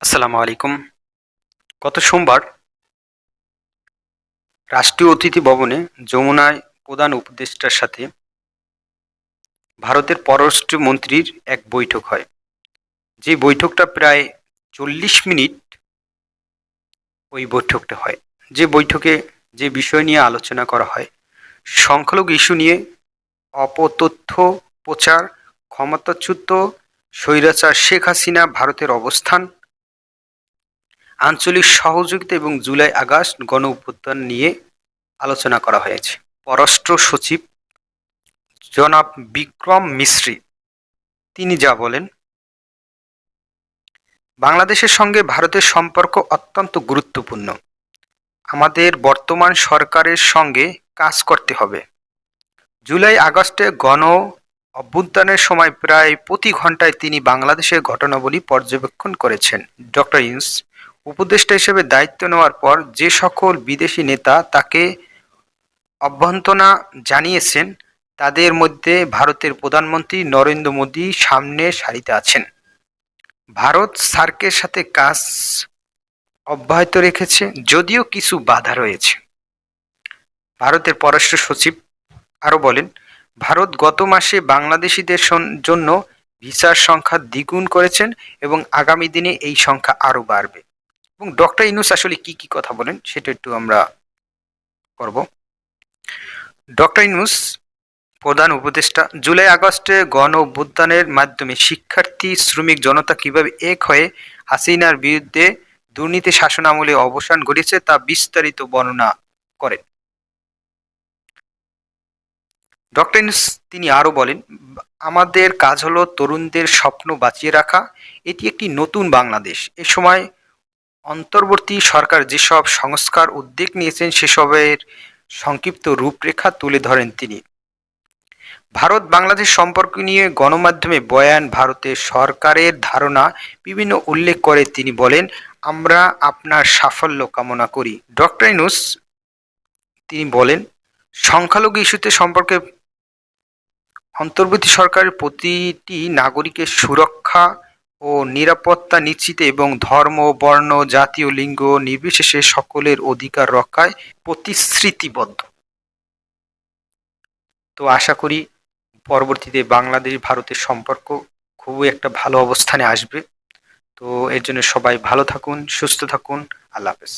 আসসালামু আলাইকুম। গত সোমবার রাষ্ট্রীয় অতিথি ভবনে যমুনায় প্রধান উপদেষ্টার সাথে ভারতের পররাষ্ট্র মন্ত্রীর এক বৈঠক হয়। যে বৈঠকটা প্রায় ৪০ মিনিট ওই বৈঠকটা হয়। যে বৈঠকে যে বিষয় নিয়ে আলোচনা করা হয়, সংখ্যালঘু ইস্যু নিয়ে অপতথ্য প্রচার, ক্ষমতাচ্যুত স্বৈরাচার শেখ হাসিনা ভারতের অবস্থান, আঞ্চলিক সহযোগিতা এবং জুলাই আগস্ট গণঅভ্যুত্থান নিয়ে আলোচনা করা হয়েছে। পররাষ্ট্র সচিব জনাব বিক্রম মিস্ত্রি তিনি যা বলেন, বাংলাদেশের সঙ্গে ভারতের সম্পর্ক অত্যন্ত গুরুত্বপূর্ণ। আমাদের বর্তমান সরকারের সঙ্গে কাজ করতে হবে। জুলাই আগস্টে গণ অভ্যুত্থানের সময় প্রায় প্রতি ঘন্টায় তিনি বাংলাদেশের ঘটনাবলী পর্যবেক্ষণ করেছেন। ডক্টর ইউনূস উপদেষ্টা হিসেবে দায়িত্ব নেওয়ার পর যে সকল বিদেশি নেতা তাকে অভ্যর্থনা জানিয়েছেন, তাদের মধ্যে ভারতের প্রধানমন্ত্রী নরেন্দ্র মোদী সামনের সারিতে আছেন। ভারত সার্কের সাথে কাজ অব্যাহত রেখেছে, যদিও কিছু বাধা রয়েছে। ভারতের পররাষ্ট্র সচিব আরও বলেন, ভারত গত মাসে বাংলাদেশিদের জন্য ভিসার সংখ্যা দ্বিগুণ করেছেন এবং আগামী দিনে এই সংখ্যা আরও বাড়বে। এবং ডক্টর ইউনূস আসলে কি কি কথা বলেন সেটা একটু আমরা করব। ডক্টর ইউনূস প্রধান উপদেষ্টা জুলাই আগস্টে গণ অভ্যুত্থানের মাধ্যমে শিক্ষার্থী শ্রমিক জনতা কিভাবে এক হয়ে হাসিনার বিরুদ্ধে দুর্নীতি শাসন আমলে অবসান ঘটেছে তা বিস্তারিত বর্ণনা করেন। ডক্টর ইউনূস তিনি আরও বলেন, আমাদের কাজ হলো তরুণদের স্বপ্ন বাঁচিয়ে রাখা। এটি একটি নতুন বাংলাদেশ। এ সময় অন্তর্বর্তী সরকার যেসব সংস্কার উদ্যোগ নিয়েছেন সেসবের সংক্ষিপ্ত রূপরেখা তুলে ধরেন তিনি। ভারত বাংলাদেশ সম্পর্ক নিয়ে গণমাধ্যমে বয়ান, ভারতের সরকারের ধারণা বিভিন্ন উল্লেখ করে তিনি বলেন, আমরা আপনার সাফল্য কামনা করি। ডক্টর ইউনূস তিনি বলেন, সংখ্যালঘু ইস্যুতে সম্পর্কে অন্তর্বর্তী সরকারের প্রতিটি নাগরিকের সুরক্ষা ও নিরাপত্তা নিশ্চিত এবং ধর্ম, বর্ণ, জাতি ও লিঙ্গ নির্বিশেষে সকলের অধিকার রক্ষায় প্রতিশ্রুতিবদ্ধ। তো আশা করি পরবর্তীতে বাংলাদেশ ভারতের সম্পর্ক খুবই একটা ভালো অবস্থানে আসবে। তো এর জন্য সবাই ভালো থাকুন, সুস্থ থাকুন। আল্লাহ হাফেজ।